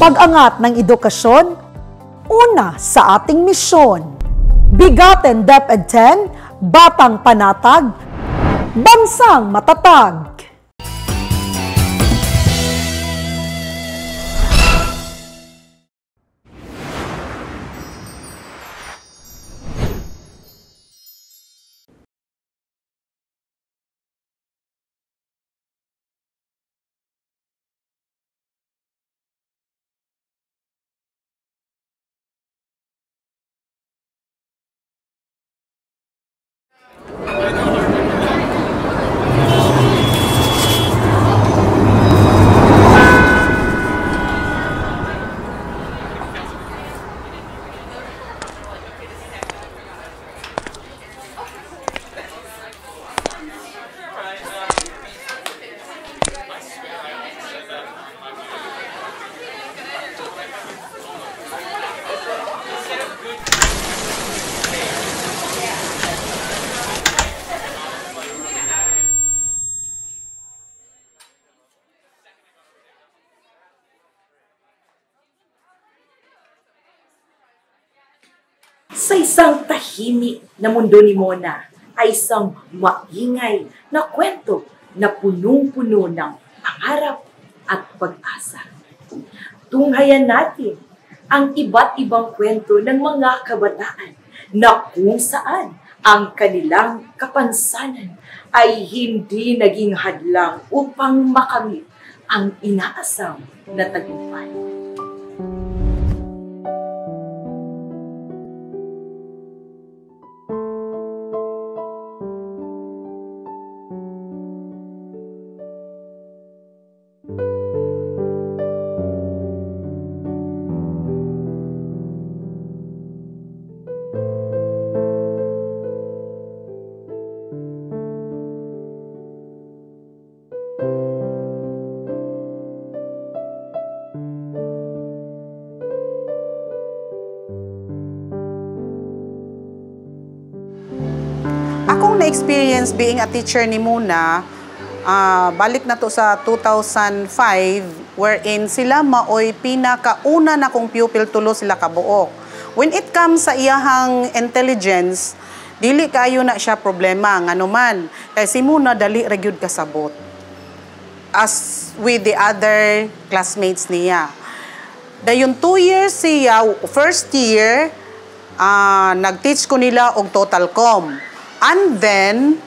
pag-angat ng edukasyon, una sa ating misyon. Bigatin DepEd 10, batang panatag, bansang matatag. Sa isang tahimik na mundo ni Mona ay isang maingay na kwento na punong-puno ng pangarap at pag-asa. Tunghayan natin ang iba't ibang kwento ng mga kabataan na kung saan ang kanilang kapansanan ay hindi naging hadlang upang makamit ang inaasam na tagumpay. Akong na-experience being a teacher ni Mona, balik na to sa 2005, wherein sila maoy pinakauna na kong pupil tulo sila kabuok. When it comes sa iyahang intelligence, dili kayo na siya problema, nga naman. Kaya si Mona, dali regular kasabot. As with the other classmates niya. Dayon 2 years siya, first year, nag-teach ko nila og total com. And then,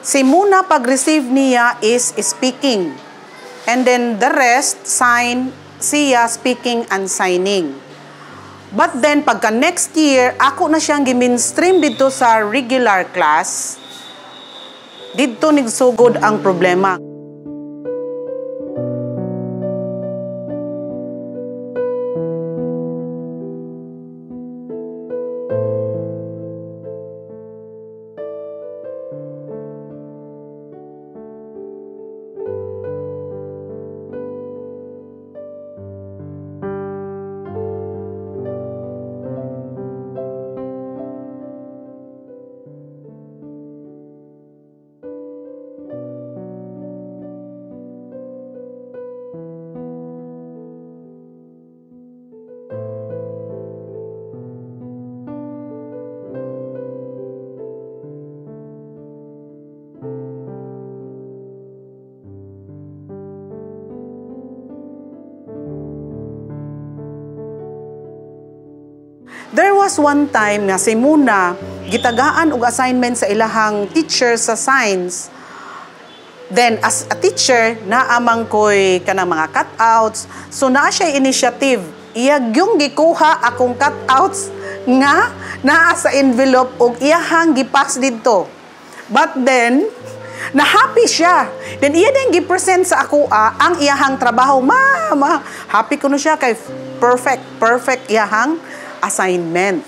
si Muna pag-receive niya is speaking. And then the rest, sign, siya speaking and signing. But then, pagka next year, ako na siyang giminstream dito sa regular class, dito nagsugod ang problema. There was one time na si Muna gitagaan og assignment sa ilahang teacher sa science. Then as a teacher, naamang ko'y kanang mga cutouts. So naa siya initiative. Iyag yung gikuha akong cutouts nga naa sa envelope og iyahang gipass dito. But then, na-happy siya. Then iya din gi-present sa ako ang iyahang trabaho. Mama, happy ko na siya kay perfect iyahang assignment.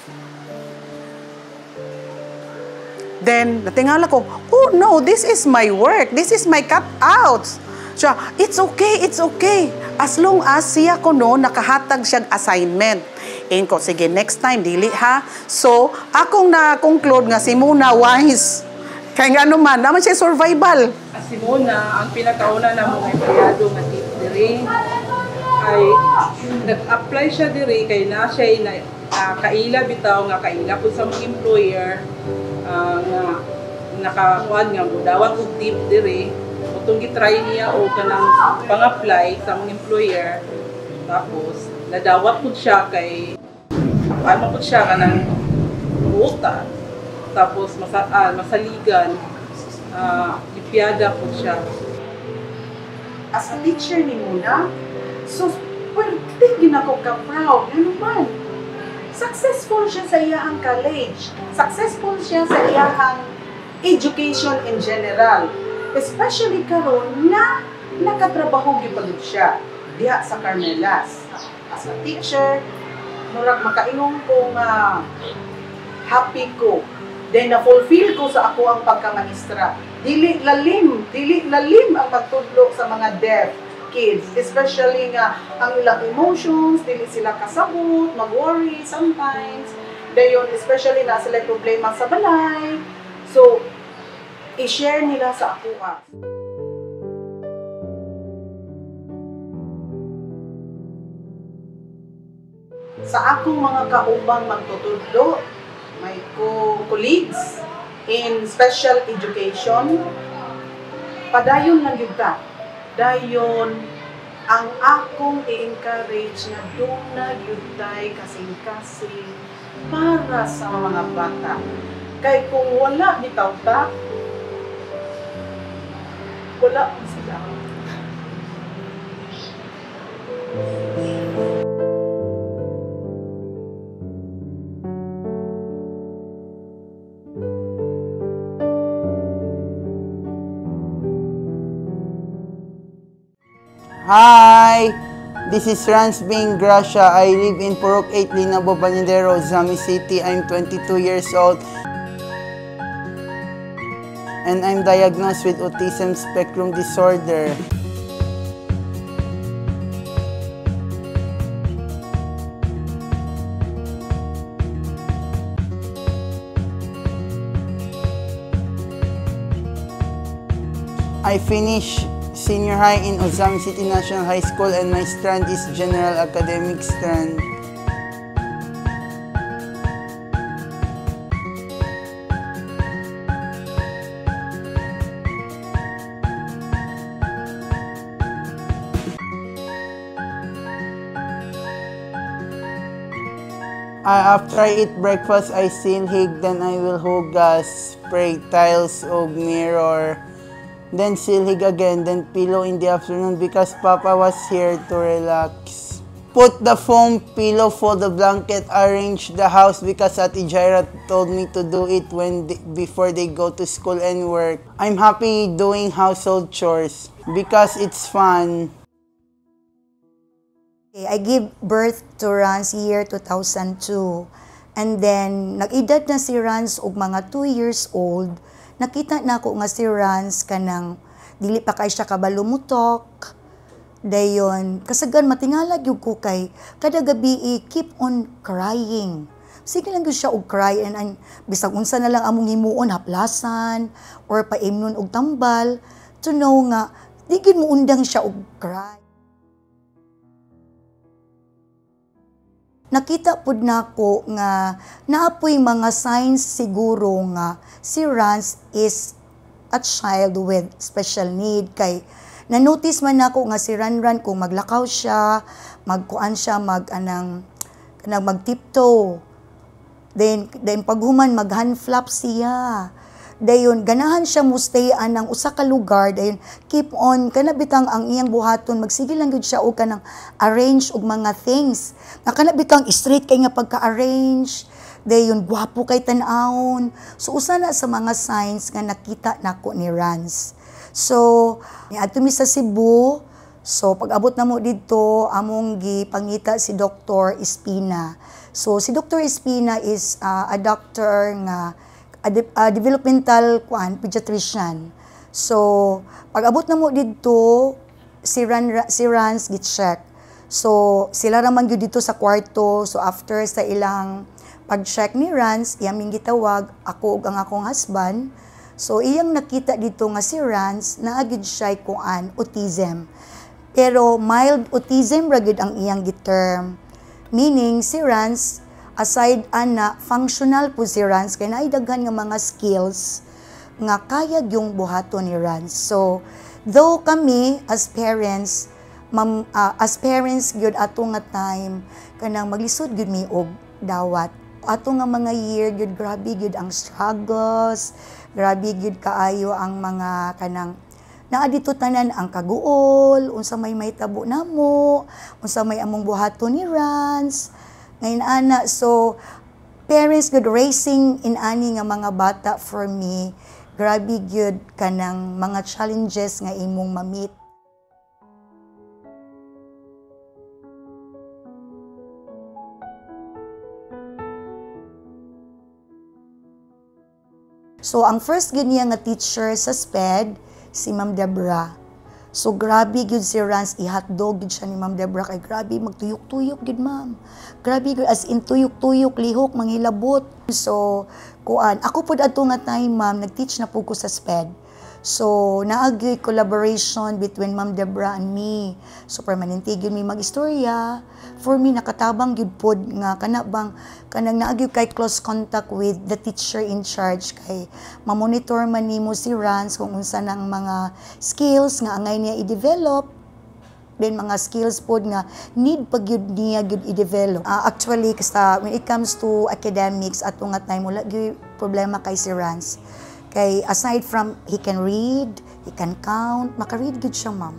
Then, natingala ko, oh no, this is my work. This is my cutouts. Siya, it's okay. As long as siya ko no, nakahatag siyang assignment. And ko, sige, next time, dili ha. So, akong na-conclude nga si Muna wise. Kaya nga naman, naman siya survival. Si Muna, ang pinakauna na mong empleyado nga diri, ay nag-apply siya diri kay na siya na kaila bitaw nga kaila pud sa mga employer nga nakakuan nga budawat og tip diri utong gitry niya o kanang pang-apply sa mga employer tapos nadawat pud siya kay ano pud siya kanang buta tapos masaligan ipiyada pud siya. As a teacher ni Muna, so, well, tingin ako ka-proud. Ano man? Successful siya sa iyahang college. Successful siya sa iyahang education in general. Especially karon na nakatrabaho gipagod siya diha sa Carmelas. As a teacher, murag makaingon ko nga happy ko. Then na-fulfill ko sa ako ang pagkamaestra. Dili lalim ang magtudlo sa mga deaf kids. Especially nga ang ilang emotions, dili sila kasabot, mag-worry sometimes. Dayon, especially na sila problema sa balay. So, i-share nila sa ako. Sa akong mga kaubang magtutudlo, may colleagues in special education, padayon lang yun ka. Dayon, ang akong i-encourage na doon na yun tayo kasing-kasing para sa mga bata. Kaya kung wala bitaw ta, wala sila. Hi! This is Franz Bing Gracia. I live in Purok 8, Linabo, Balindero, Zami City. I'm 22 years old. And I'm diagnosed with autism spectrum disorder. I finished senior high in Ozami City National High School and my strand is General Academic strand. After I eat breakfast, I silhig, then I will hugas, spray tiles o mirror. Then silhig again, then pillow in the afternoon because Papa was here to relax. Put the foam pillow for the blanket, arrange the house because Ate Jaira told me to do it before they go to school and work. I'm happy doing household chores because it's fun. I gave birth to Ranz year 2002. And then, nag-edad na si Ranz og mga 2 years old. Nakita na ako nga si Ranz kanang dili pa kay siya kabalumutok. Dayon, kasagan matingalag yung ko kay kada gabi keep on crying. Sige lang siya og cry and bisag unsa na lang among himuon haplasan or paimnon og tambal to know nga di gid mo undang siya og cry. Nakita pud nako nga naapoy mga signs siguro nga si Ranz is a child with special need kay na-notice man nako nga si Ranran kung maglakaw siya, magkuan siya, mag-tiptoe. Then paghuman mag-hand flap siya. Dayon ganahan siya mo stayan ng usa ka lugar, dayon keep on kanabitang ang iyang buhaton magsige lang gyud siya og kanang arrange og mga things. Nga kanabitang straight kay nga pagka-arrange. Dayon gwapo kay tan-awon. So usa na sa mga signs nga nakita nako ni Ranz. So niadto mi sa Cebu. So pag-abot na mo dito among gipangita si Dr. Espina. So si Dr. Espina is a doctor nga a developmental pediatrician. So, pag-abot na mo dito, si Ranz gi-check. So, sila raman gyud dito sa kwarto. So, after sa ilang pag-check ni Ranz, iyang gitawag ako ug ang akong husband. So, iyang nakita dito nga si Ranz, naagid siya autism. Pero mild autism ra gyud ang iyang giterm. Meaning si Rance aside ana functional po si Rance kay naay daghan nga mga skills nga kaya yung buhaton ni Rance. So though kami as parents gyud ato nga time kanang maglisod gyud mi og dawat. Ato nga mga year gyud grabe gyud ang struggles, grabe gyud kaayo ang mga kanang naa dito tanan ang kaguol, unsa may tabo namo, unsa may among buhaton ni Rance. Ngayon ana, so parents good raising in ani nga mga bata for me, grabe gyud kanang mga challenges nga imong ma-meet. So ang first gid niya nga teacher sa SPED si Ma'am Debra. So grabe gyud si Rance, ihatdog gyud siya ni Ma'am Debra kay grabe magtuyok-tuyok gyud ma'am. Grabe gyud as in tuyok-tuyok, lihok, manghilabot. So kuan, ako pud adto nga time ma'am, nag-teach na pud ko sa SPED. So naagi collaboration between Ma'am Debra and me. So permanente gyud mi mag-istorya. For me nakatabang gyud pod nga kanang naagi kay close contact with the teacher in charge kay ma-monitor man nimo si Rance kung unsa nang mga skills nga angay niya i-develop. Then mga skills pod nga need pa gyud niya gyud i-develop. Actually kasi when it comes to academics ato nga time wala gyud problema kay si Rance. Kay aside from he can read, he can count, maka-read good siya ma'am.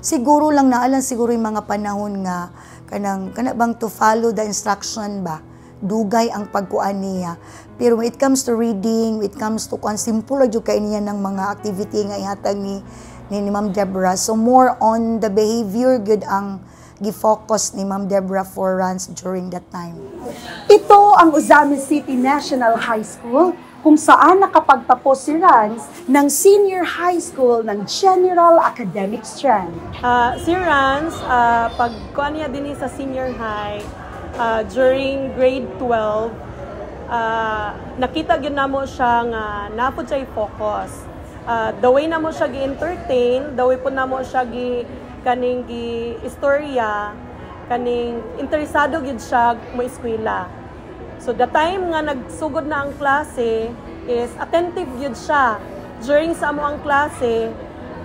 Siguro lang naalan siguro yung mga panahon nga kana bang to follow the instruction ba, dugay ang pagkuan niya. Pero when it comes to reading, when it comes to simple ra jud kay niya ng mga activity nga ihatag ni Ma'am Debra. So more on the behavior good ang gi-focus ni Ma'am Debra for Rance during that time. Ito ang Uzami City National High School kung saan nakapagtapos si Rance ng senior high school ng General Academic Strand. Si Rance, pagkuha niya din sa senior high, during grade 12, nakita yun na mo siya nga napod siya i-focus. The way na mo siya gi-entertain, the way po na mo siya kaning gi-istorya, kaning interesado yun siya mo eskwela. So the time nga nagsugod na ang klase is attentive yun siya. During sa amo ang klase,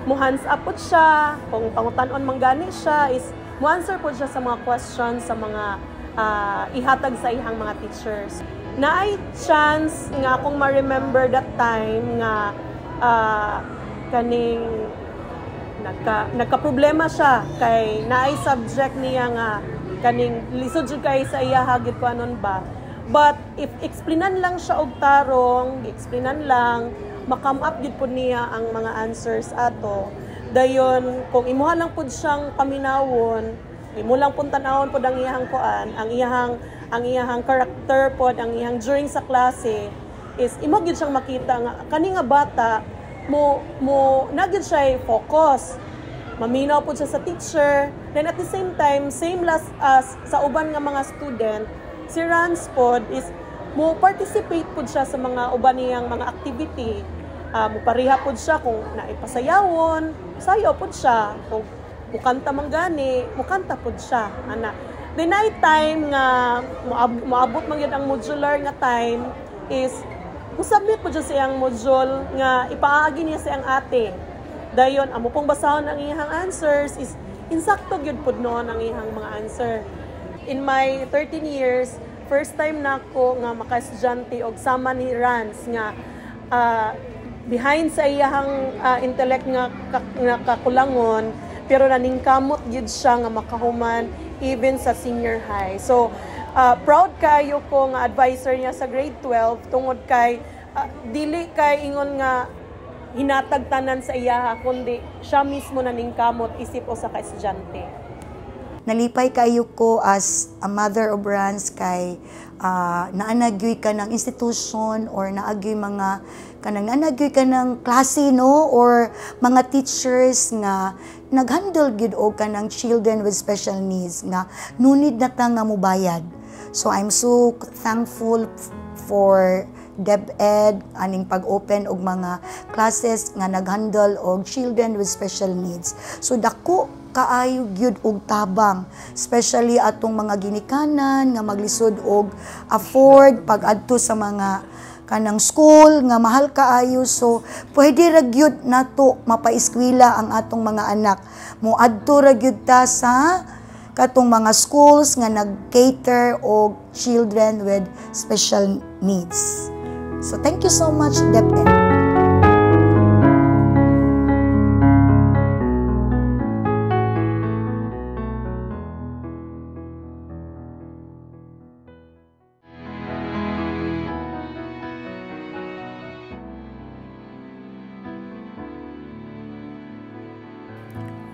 mo hands up po siya, kung pangutanon manggani siya is mo answer po siya sa mga questions sa mga ihatag sa ihang mga teachers. Naay chance nga akong ma-remember that time nga kaning nagka-problema siya kay naay subject niya nga kaning lisod jud kay sa iya hagit ko anon ba. But if explainan lang siya og tarong, explainan lang, makam up gid pud niya ang mga answers ato. Dayon kung imuha lang pud siyang paminawon, imo lang pud tan-awon pud ang iyang kuan, ang iyang character pod, ang iyang during sa klase is imo gid siyang makita nga kani nga bata mo nagid siya focus. Maminaw pud siya sa teacher, then at the same time same as sa uban nga mga student. Si Rance pod is mo participate pod siya sa mga uban niyang mga activity. Mo pareha pod siya kung naipasayawon, sayaw pod siya. Kung mukanta man gani, mukanta pod siya. Ana. The night time nga moabot man gyud ang modular nga time is musabit pod siya sa iyang module nga ipaagi niya sa iyang ate. Dayon amo pong basahon ang iyang answers is insakto gyud pod noon ang iyang mga answer. In my 13 years, first time na ako nga maka-estudyante og sama ni Rance nga behind sa iyang intellect nga kakulangon pero naningkamot gyud siya nga makahuman even sa senior high. So proud kayo ko nga advisor niya sa grade 12 tungod kay dili kay ingon nga hinatag tanan sa iya kundi siya mismo naningkamot isip o sa ka-estudyante. Nalipay kayo ko as a mother of Rance kay naanagyoy ka ng institution or naagyoy mga naanagyoy ka ng klase no or mga teachers nga naghandle gyud og kanang children with special needs nga nunid na ta nga mobayad. So I'm so thankful for DepEd aning pag-open og mga classes nga naghandle og children with special needs. So dako kaayo gyud og tabang, especially atong mga ginikanan nga maglisod og afford pag adto sa mga kanang school nga mahal kaayo. So pwede ra gyud nato mapaeskwela ang atong mga anak, moadto ra gyud ta sa katong mga schools nga nag-cater og children with special needs. So thank you so much, DepEd.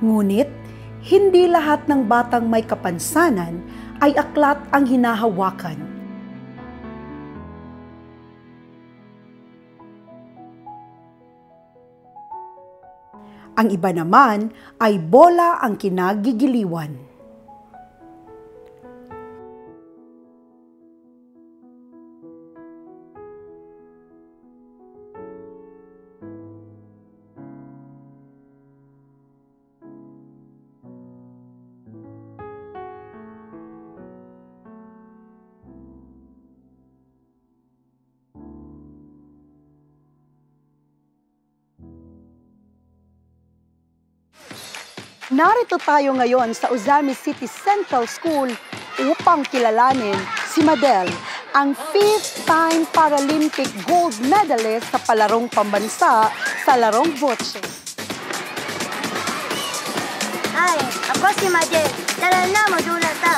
Ngunit, hindi lahat ng batang may kapansanan ay aklat ang hinahawakan. Ang iba naman ay bola ang kinagigiliwan. Narito tayo ngayon sa Ozamiz City Central School upang kilalanin si Madel, ang 5th-time Paralympic gold medalist sa palarong pambansa sa larong bocce. Hi, ako si Madel. Tara na, madula ta.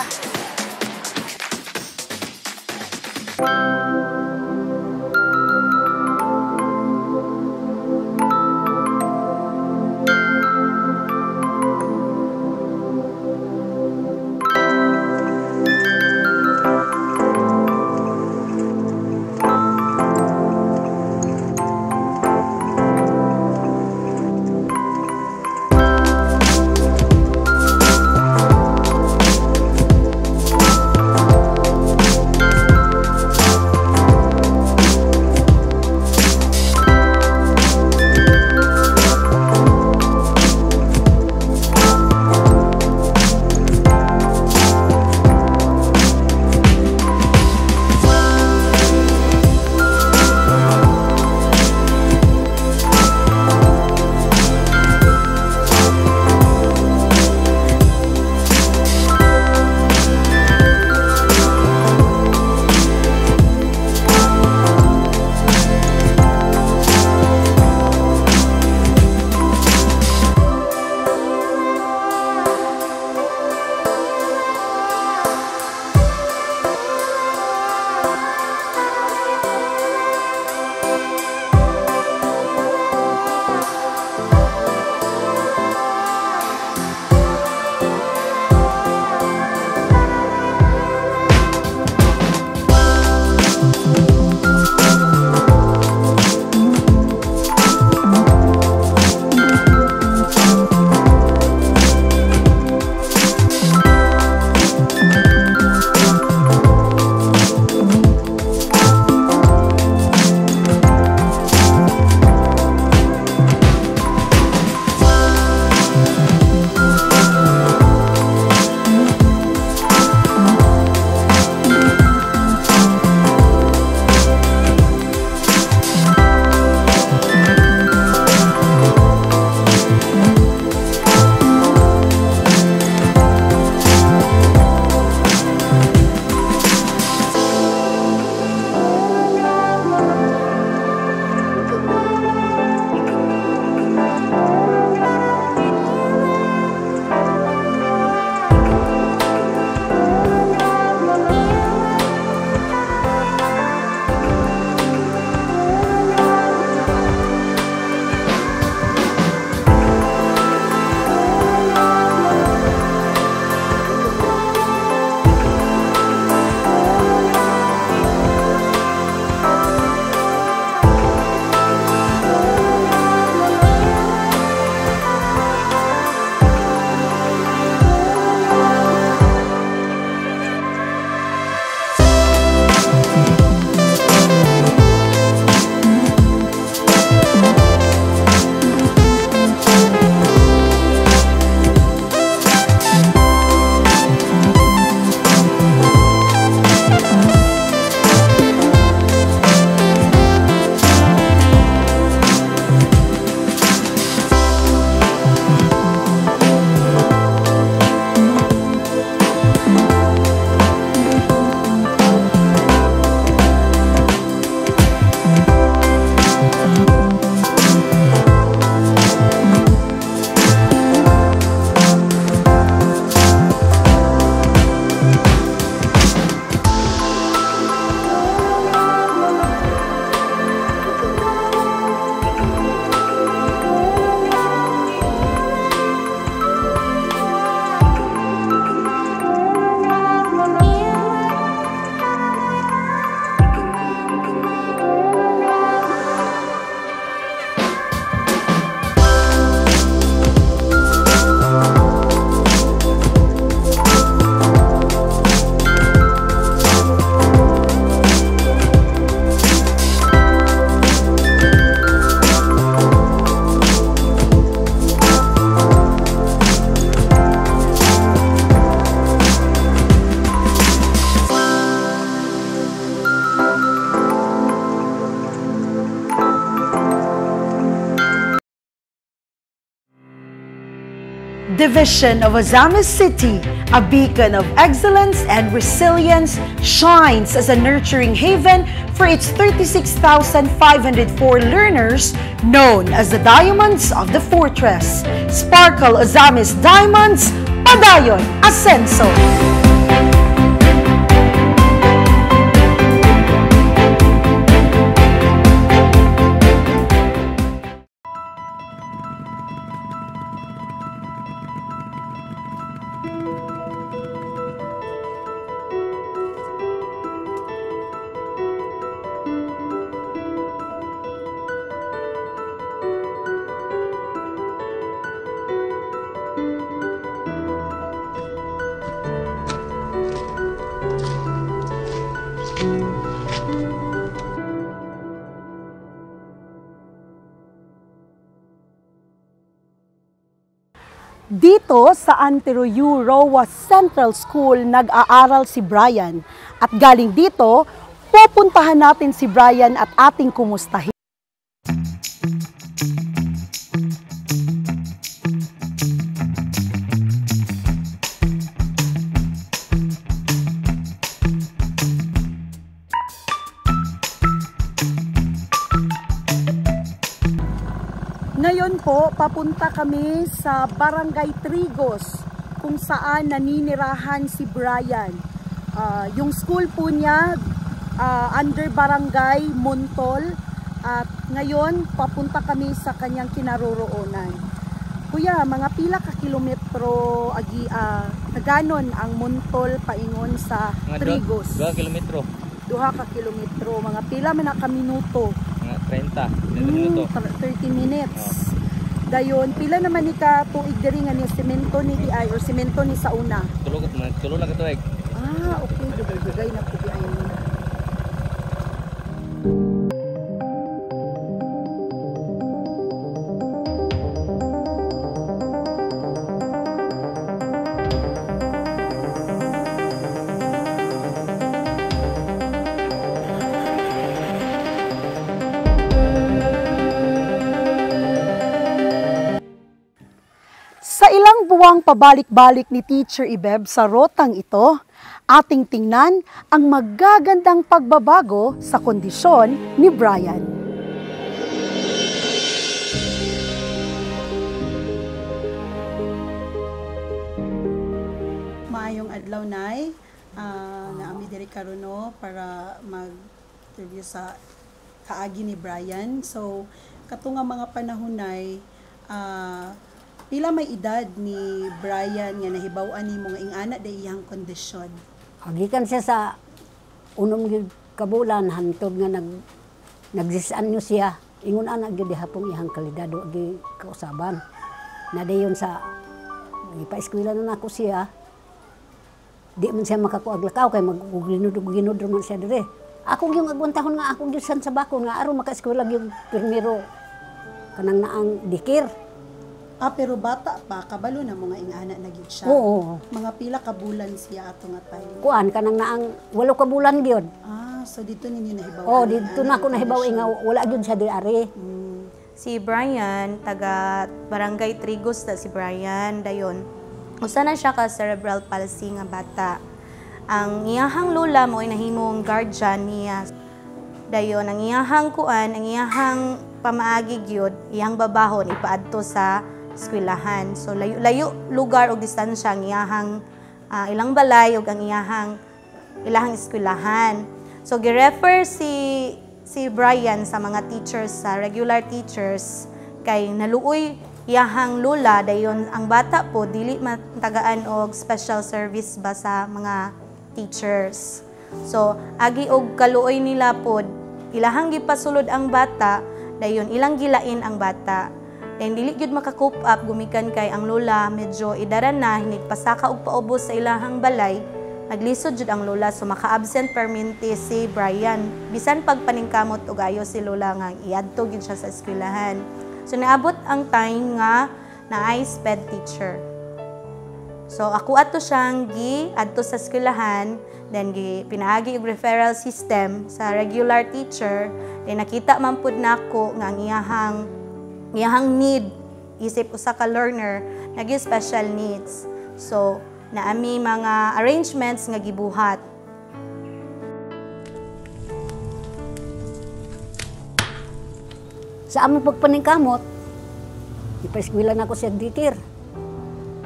Division of Ozamis City, a beacon of excellence and resilience, shines as a nurturing haven for its 36,504 learners known as the Diamonds of the Fortress. Sparkle Ozamis Diamonds, Padayon Ascenso. Dito sa Antiroyu Roa Central School nag-aaral si Brian at galing dito, pupuntahan natin si Brian at ating kumustahin. Ngayon po, papunta kami sa Barangay Trigos kung saan naninirahan si Brian. Yung school po niya under Barangay Montol at ngayon papunta kami sa kanyang kinaroroonan. Kuya, mga pila ka kilometro ganon ang Montol paingon sa Trigos? 2 kilometro. 2 ka kilometro. Mga pila man ka minuto? Mga 30 minuto. 30 minutes. Dayon, pila naman ni ka tuig diri nga ni semento ni DI or semento ni sauna? Tulog na ka tuig. Okay. Dugay na po DI muna. Sa ilang buwang pabalik-balik ni Teacher Ibeb sa rotang ito, ating tingnan ang magagandang pagbabago sa kondisyon ni Brian. Maayong adlaw nay, naami diri karon para mag-interview sa kaagi ni Brian. So kato nga mga panahon nay, pila may edad ni Brian nga nahibaw-an nimo nga ingana day iyang kondisyon? Gikan siya sa unong kabulan hantod nga nagsisan nyo siya. Ingon ana gyud hapong iyang kalidado agi kausaban. Na dayon sa ipa-eskwela na nako siya. Di man siya makakuaglakaw kay magginudro man siya dire. Ako gyud agwantahon nga ako gyud sa bakon nga aron maka-eskwela gyud pirmiro kanang naang dikir. Pero bata pa, kabalo na mga ingana na gyud siya. Oo. Mga pila ka bulan siya ato nga time. Kuan kanang naang 8 ka bulan gyud. So dito ninyo nahibaw. Dito na ako nahibaw nga wala gyud siya diari. Si Brian, taga Barangay Trigos na si Brian, dayon. Usa na siya ka cerebral palsy nga bata. Ang iyahang lola mo ay nahimong guardian niya. Dayon, ang iyahang kuan, ang iyahang pamaagi gyud, iyang babahon ipaadto sa eskwelahan. So layo lugar o distansya ang iyahang ilang balay o ang ilahang eskwelahan. So gi-refer si Brian sa mga teachers, sa regular teachers kay naluoy iyahang lula dayon ang bata po dili matagaan og special service ba sa mga teachers. So agi og kaluoy nila pod ilahang gipasulod ang bata dayon ilang gilain ang bata. Then dili gyud maka-cope up gumikan kay ang lola medyo idaran na hinigpasaka og paubos sa ilahang balay. Naglisod jud ang lola so maka-absent permanente si Brian. Bisan pagpaningkamot og ayo si lola nga iadto gyud siya sa eskwelahan. So naabot ang time nga naay SPED teacher. So ako ato siyang gi-adto sa eskwelahan, then pinaagi og referral system sa regular teacher. Then nakita man pud nako nga ang iyahang need isip usa ka learner nga special needs. So naami mga arrangements nga gibuhat. Sa among pagpaningkamot, ipa-eskwela na ako siya ditir.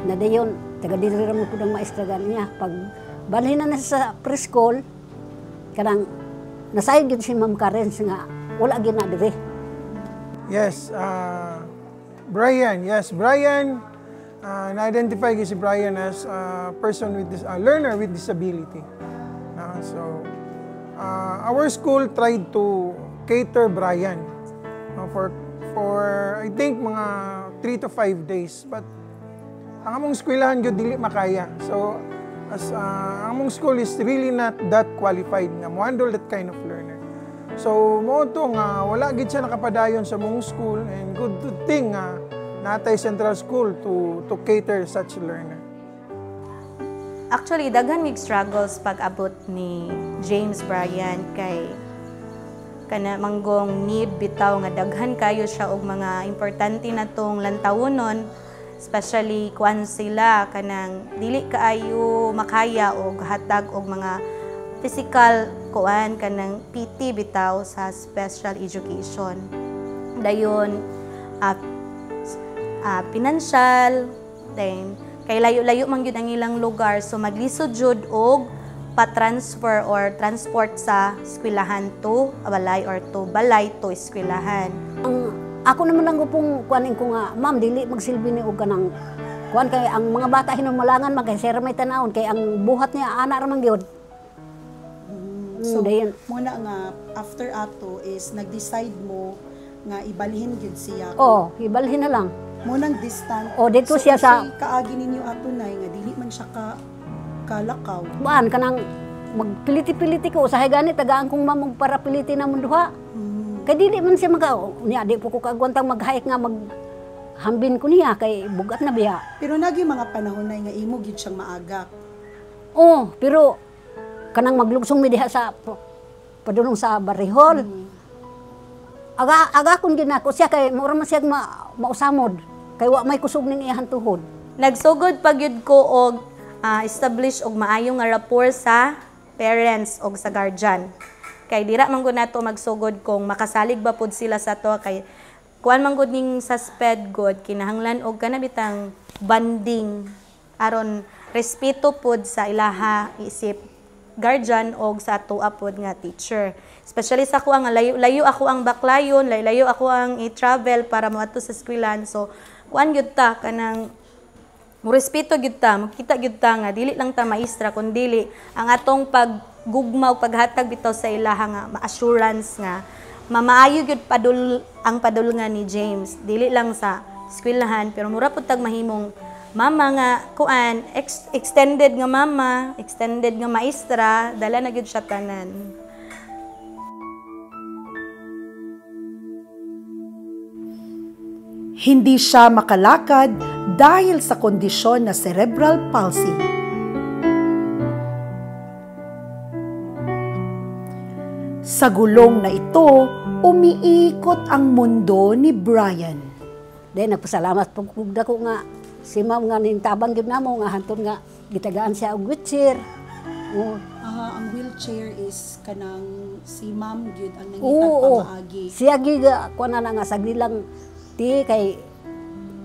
Na dayon, taga-diri mo po ng maestragan niya. Pag balhin na sa preschool, kanang nasayod yun si Ma'am Karen nga wala gina diri. Yes, Brian. Yes, Brian. Na-identify si Brian as a person with this learner with disability. So, our school tried to cater Brian for I think mga 3 to 5 days. But ang among eskwelahan gyud dili makaya. So, as ang among school is really not that qualified nga mo handle that kind of learner. So, mo to nga wala gid siya nakapadayon sa mong school, and good thing nga natay Central School to cater such learner. Actually, daghan mig struggles pag abot ni James Brian kay kana manggong need bitaw nga daghan kayo siya og mga importante na tong lantawon, especially kuan sila kanang dili kaayo makaya og hatag og mga physical kuan kanang PT bitaw sa special education. Dayon financial, then kay layo-layo man gyud ang ilang lugar, so maglisod jud og pa-transfer or transport sa eskwelahan to balay or to balay to eskwelahan. Ako naman lang pong kuanin ko nga, ma'am, dili magsilbi ni og kanang kuan kay ang mga bata hinumalangan magkay sir may tanawon kay ang buhat niya ana ra man gyud. So, muna nga after ato is nag-decide mo nga ibalhin gyud siya. Oh, ibalhin na lang. Munang distant. Oh, dito siya sa kaagi ninyo ato nay nga dili man siya kalakaw. Baan kanang magpiliti-piliti ko usahay gani tagaan kong mamog para piliti na mong duha. Kay dili man siya niya di po ko kaagwantang mag-hike nga maghambin ko niya kay bugat na biya. Pero nagi mga panahon na nga imo gyud siyang maagak. Oh, pero kanang maglugsong mi diha sa padulong sa barihol. Aga kun gid nako siya kay mura man siya mausamod kay wa may kusog ning iyang tuhod. Nagsugod pag yun ko og establish og maayong nga rapport sa parents og sa guardian. Kay dira man gud nato magsugod kung makasalig ba pud sila sa to kay kuan man gud ning sa SPED gud kinahanglan og kana bitang banding aron respeto pud sa ilaha isip guardian og sa ato apod nga teacher. Especially sa ako nga layo ako ang baklayon, layo ako ang i-travel para moadto sa eskwelahan. So kuan gyud ta kanang mo respeto gyud ta, makita gyud ta nga dili lang ta maestra kun dili ang atong paggugmaw paghatag bitaw sa ilaha nga ma-assurance nga mamaayo gyud ang padulngan ni James. Dili lang sa eskwelahan pero mura pud tag mahimong mama nga kuan extended nga mama, extended nga maestra, dala na gyud siya tanan. Hindi siya makalakad dahil sa kondisyon na cerebral palsy. Sa gulong na ito, umiikot ang mundo ni Brian. Dahil nagpasalamat po ko nga si ma'am nga nintabang gyud namo nga hantod nga gitagaan siya og wheelchair. Ang wheelchair is kanang si ma'am gyud ang nangitag pamaagi. Siya gyud kuan na nga sagli lang ti kay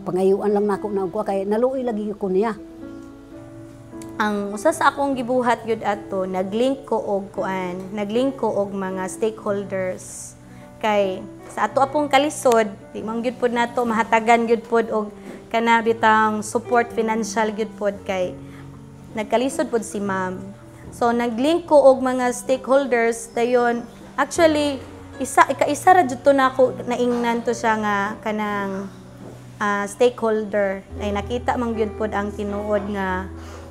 pangayuan lang nako na ko kay naluoy lagi ko niya. Ang usa sa akong gibuhat gyud ato naglink ko og mga stakeholders kay sa ato apong kalisod di man gyud pod nato mahatagan gyud pod og kana bitang support financial gyud pod kay nagkalisod pod si ma'am. So naglink ko og mga stakeholders dayon actually ika-isa ra jud to nako naingnan to siya nga kanang stakeholder ay nakita man gyud pod ang tinuod nga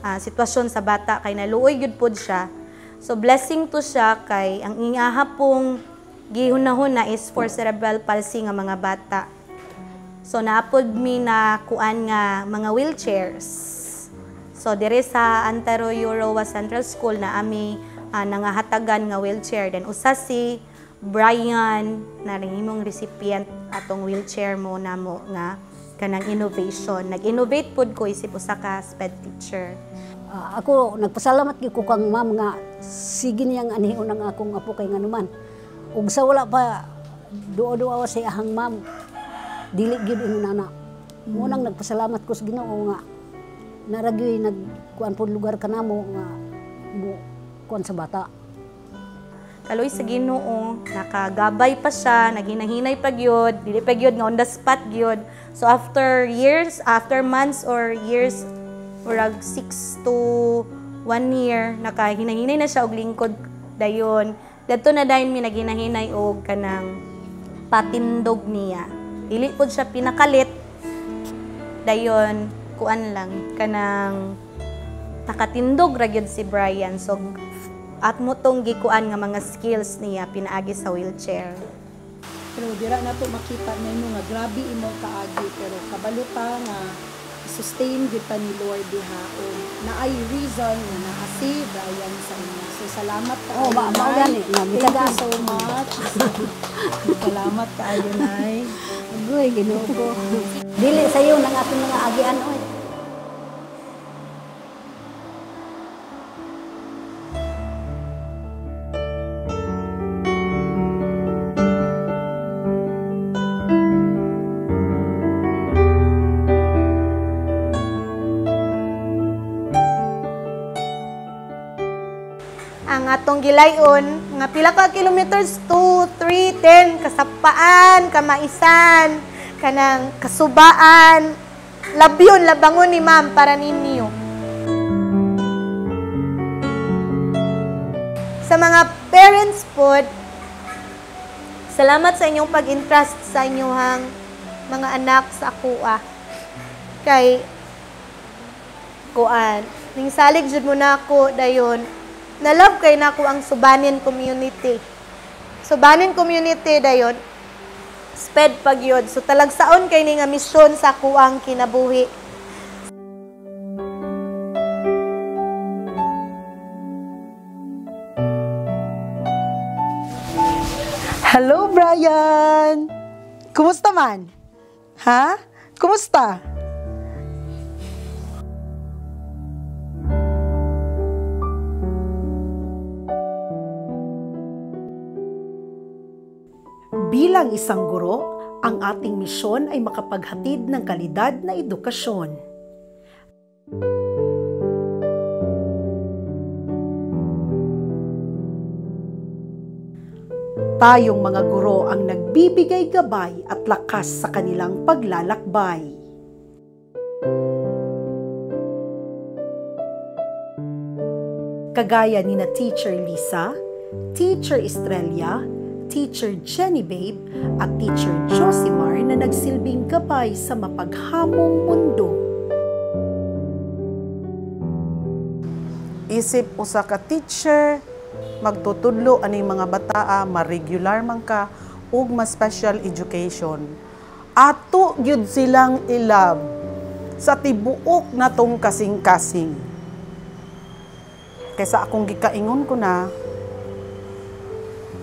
sitwasyon sa bata kay naluoy gyud pod siya. So blessing to siya kay ang ingaha pong gihunahuna is for cerebral palsy nga mga bata. So naapod mi na kuan nga mga wheelchairs. So dire sa Antero Eurowa Central School na ami nangahatagan nga wheelchair. Then usa si Brian na ring imong recipient atong wheelchair mo namo nga kanang innovation. Nag-innovate pud ko isip usa ka SPED teacher. Ako nagpasalamat gyud ko kang ma'am nga sige niyang anhion ang akong apo kay nganuman. Ug sa wala pa duo-duo sa ahang ma'am dili gyud ingon ana. Munang nagpasalamat ko sa Ginoo nga naragyoy nagkuan pud lugar kanamo nga kuan sa bata. Kaloy sa Ginoo, nakagabay pa siya, naghinahinay pa gyud, dili pa gyud nga on the spot gyud. So after months or years, murag 6 to 1 year, nakahinahinay na siya og lingkod dayon. Dadto na dayon mi naghinahinay og kanang patindog niya. Dili pud siya pinakalit. Dayon kuan lang kanang nakatindog ra gyud si Brian. So at mo tong gikuan nga mga skills niya pinaagi sa wheelchair. Pero dira na to makita nimo nga grabe imong kaagi pero kabaluta nga sustain kita ni Lord diha o naay reason nga naa si Brian sa inyo. So salamat kaayo. Mao gani Thank you so much. Salamat kaayo nay. Agoy Ginoo ko. Dili sayo nang ating mga agian oy. Ang atong gilayon, nga pila ka kilometers, 2, 3, 10, kasapaan, kamaisan, kanang kasubaan, labyon, labangon ni ma'am para ninyo. Sa mga parents po, salamat sa inyong pag-entrust sa inyong mga anak sa akuha. Kay, kuan, ning salig jud mo na ako dayon, na-love kay nako ang Subanin community. Subanin community dayon, SPED pagyod. So talagsaon kay ni nga misyon sa kuang kinabuhi. Hello, Brian! Kumusta man? Ha? Kumusta? Bilang isang guro, ang ating misyon ay makapaghatid ng kalidad na edukasyon. Tayong mga guro ang nagbibigay gabay at lakas sa kanilang paglalakbay. Kagaya ni na Teacher Lisa, Teacher Estrella, Teacher Jenny Babe at Teacher Josimar na nagsilbing gabay sa mapaghamong mundo. Isip usa ka teacher, magtutudlo aning mga bataa, ma-regular man ka, ug ma-special education. Ato gyud silang ilab sa tibuok natong kasing-kasing. Kaysa akong gikaingon ko na,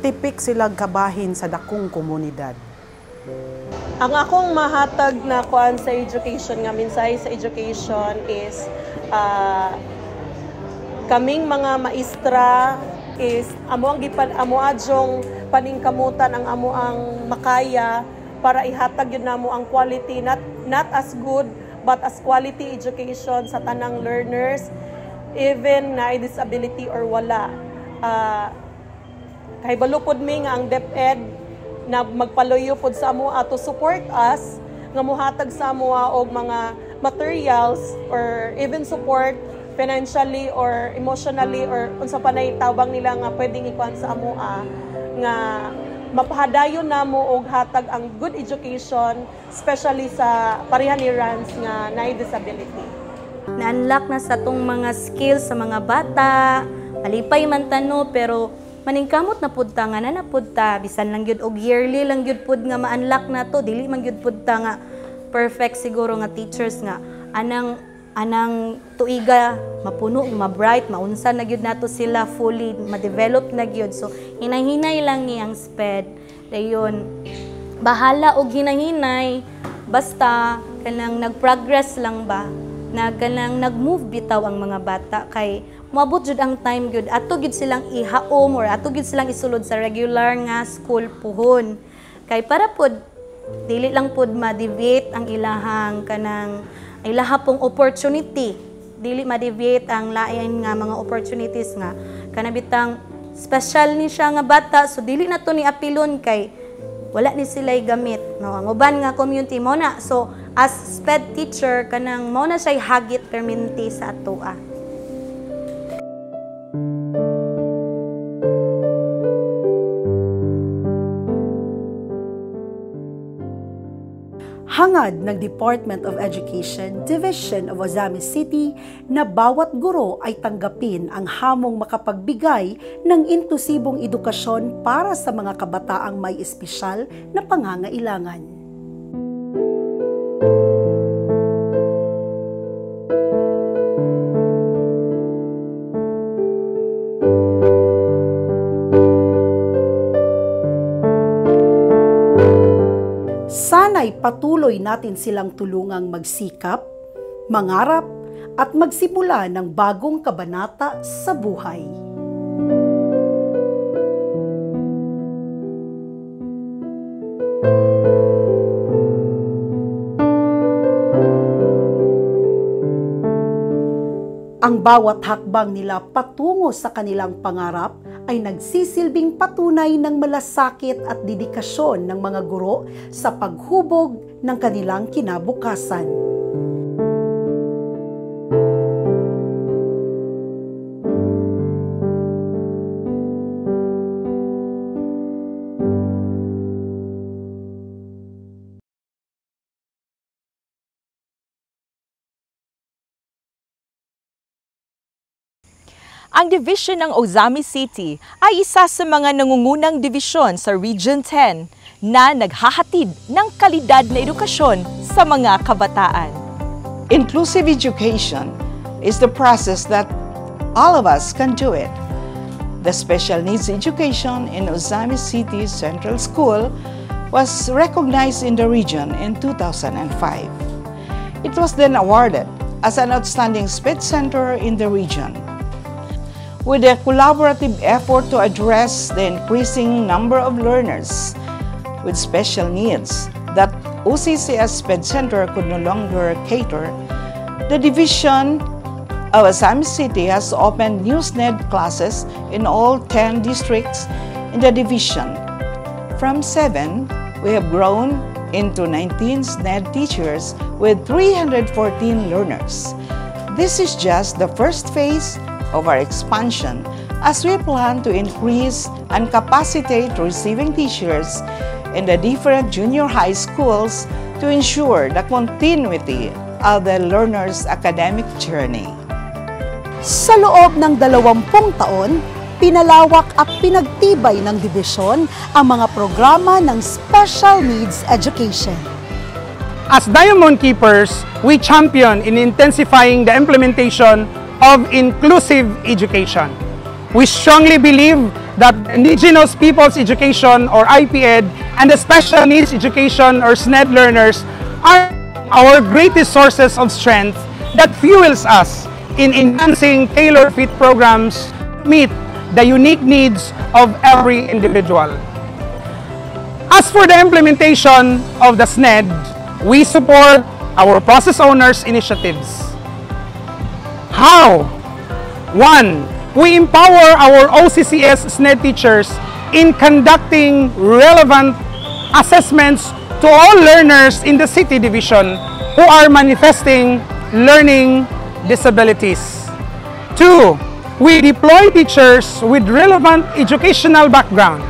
tipik sila kabahin sa dakong komunidad. Ang akong mahatag na kuan sa education, nga mensahe sa education is kaming mga maestra is amo adyong paningkamutan ang amo ang makaya para ihatag yun namo ang quality, not as good but as quality education sa tanang learners, even na disability or wala. Kay balupod mi nga ang DepEd na magpaluyo pod sa amo to support us nga mohatag sa amo og mga materials or even support financially or emotionally or unsa pa nay tawag nila nga pwedeng ikuan sa amo nga mapahadayon namo og hatag ang good education, especially sa pareha ni Rans nga naay disability. Na-unlock na sa tong mga skills sa mga bata, malipay man tano pero maningkamot na pud ta nga na pud ta bisan lang gyud og yearly lang gyud pud nga ma-unlock na to, dili man gyud pud ta nga perfect siguro nga teachers nga anang tuiga mapuno, ma-bright, maunsa na gyud nato sila fully ma-develop na gyud. So hinay-hinay lang ni ang SPED dayon bahala og hinay-hinay basta kanang nag-progress lang ba, na kanang nag-move bitaw ang mga bata, kay moabot jud ang time gyud ato gyud silang ihaom or ato gyud silang isulod sa regular nga school puhon. Kay para pod dili lang pod ma-deviate ang ilahang kanang ilaha pong opportunity, dili ma-deviate ang lain nga mga opportunities nga kanabitang special ni siya nga bata, so dili na to ni apilon kay wala ni sila'y gamit, no? Ang uban nga community mo na, so as SPED teacher kanang mo na siya'y hagit permanente sa atoa. Hangad ng Department of Education, Division of Ozamis City na bawat guro ay tanggapin ang hamong makapagbigay ng inklusibong edukasyon para sa mga kabataang may espesyal na pangangailangan. Sana'y patuloy natin silang tulungang magsikap, mangarap, at magsimula ng bagong kabanata sa buhay. Ang bawat hakbang nila patungo sa kanilang pangarap ay nagsisilbing patunay ng malasakit at dedikasyon ng mga guro sa paghubog ng kanilang kinabukasan. Ang division ng Ozamis City ay isa sa mga nangungunang division sa Region 10 na naghahatid ng kalidad na edukasyon sa mga kabataan. Inclusive education is the process that all of us can do it. The special needs education in Ozamis City Central School was recognized in the region in 2005. It was then awarded as an outstanding SPED center in the region. With a collaborative effort to address the increasing number of learners with special needs that OCCS SPED Center could no longer cater, the division of Ozamis City has opened new SNED classes in all 10 districts in the division. From 7, we have grown into 19 SNED teachers with 314 learners. This is just the first phase of our expansion as we plan to increase and capacitate receiving teachers in the different junior high schools to ensure the continuity of the learners' academic journey. Sa loob ng 20 taon, pinalawak at pinagtibay ng dibisyon ang mga programa ng Special Needs Education. As Diamond Keepers, we champion in intensifying the implementation of inclusive education. We strongly believe that Indigenous Peoples Education or IPED and the Special Needs Education or SNED learners are our greatest sources of strength that fuels us in enhancing tailor-fit programs to meet the unique needs of every individual. As for the implementation of the SNED, we support our process owners' initiatives. How? 1. We empower our OCCS SNED teachers in conducting relevant assessments to all learners in the city division who are manifesting learning disabilities. 2. We deploy teachers with relevant educational background,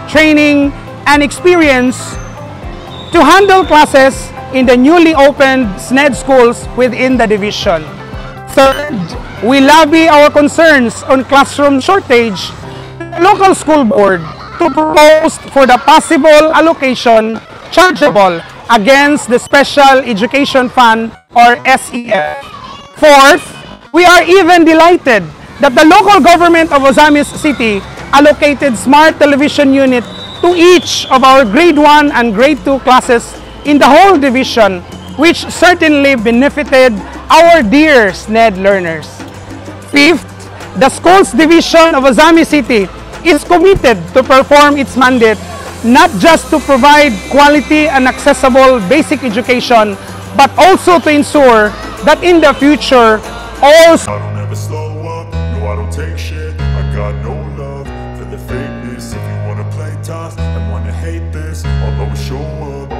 training, and experience to handle classes in the newly opened SNED schools within the division. Third, we lobby our concerns on classroom shortage to the local school board to propose for the possible allocation chargeable against the Special Education Fund or SEF. Fourth, we are even delighted that the local government of Ozamis City allocated smart television unit to each of our grade 1 and grade 2 classes in the whole division which certainly benefited our dear SNED learners. Fifth, the Schools Division of Ozami City is committed to perform its mandate not just to provide quality and accessible basic education, but also to ensure that in the future, all... I don't ever slow up, no I don't take shit. I got no love for the fakeness. If you wanna play tough and wanna hate this, I'll always show up.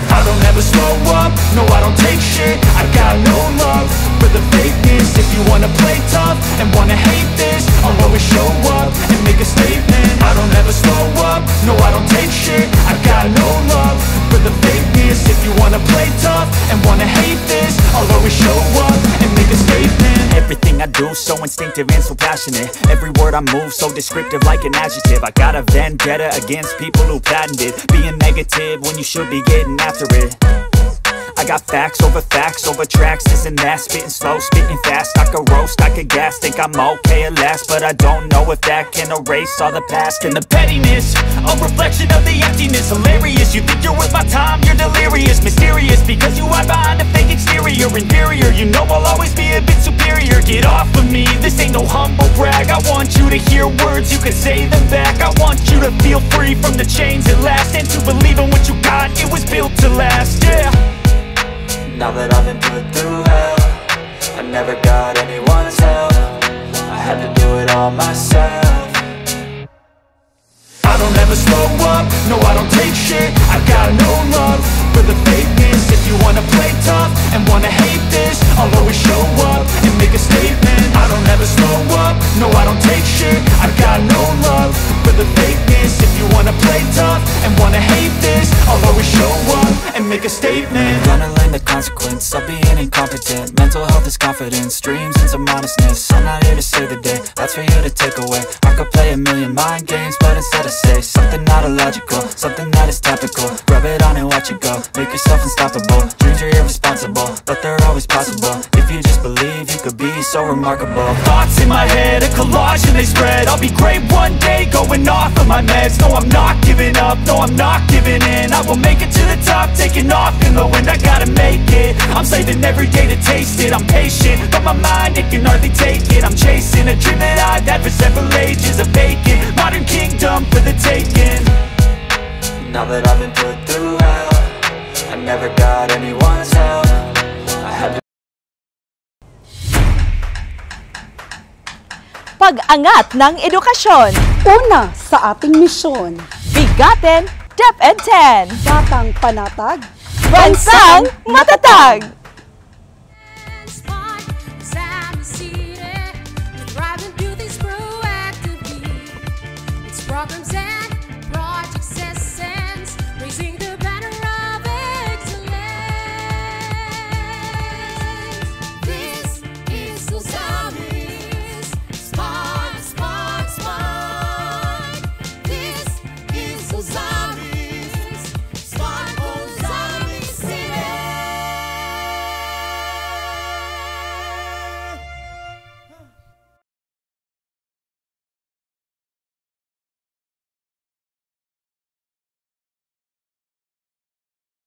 I don't ever slow up, no I don't take shit. I got no love for the fakeness. If you wanna play tough and wanna hate this, I'll always show up and make a statement. I don't ever slow up, no I don't take shit. I got no love for the fakeness. If you wanna play tough and wanna hate this, I'll always show up and make a statement. Everything I do so instinctive and so passionate. Every word I move so descriptive like an adjective. I got a vendetta against people who patented being negative when you should be getting after it. I got facts over tracks, this and that. Spitting slow, spitting fast. I could roast, I could gas. Think I'm okay at last, but I don't know if that can erase all the past. And the pettiness, a reflection of the emptiness. Hilarious, you think you're worth my time, you're delirious. Mysterious, because you hide behind a fake exterior. Inferior, you know I'll always be a bit superior. Get off of me, this ain't no humble brag. I want you to hear words, you can say them back. I want you to feel free from the chains at last, and to believe in what you got, it was built to last, yeah. Now that I've been put through hell, I never got anyone's help. I had to do it all myself. I don't ever slow up, no I don't take shit. I got no love for the fakeness. If you wanna play tough and wanna hate this, I'll always show up and make a statement. I don't ever slow up, no I don't take shit. I got no love for the fakeness. If you wanna play tough and wanna hate this, I'll always show up and make a statement. Gonna learn the consequence of being incompetent. Mental health is confidence, dreams and some honestness. I'm not here to save the day, that's for you to take away. I could play a million mind games, but instead I say something not illogical, something that is topical. Rub it on and watch it go, make yourself unstoppable. Dreams are irresponsible, but they're always possible. If you just believe, you could be so remarkable. Thoughts in my head, a collage and they spread. I'll be great one day, going off of my meds. No, I'm not giving up, no, I'm not giving in. I will make it to the top, taking off in the wind. I gotta make it, I'm saving every day to taste it. I'm patient, but my mind, it can hardly take it. I'm chasing a dream that I've had for several ages. A vacant, modern kingdom for the taking. Now that I've been put through hell, I never got anyone's help. I had to... Pag-angat ng edukasyon. Una sa ating misyon. Bigatin, DepEd 10. Batang panatag. Bansang matatag. Programs and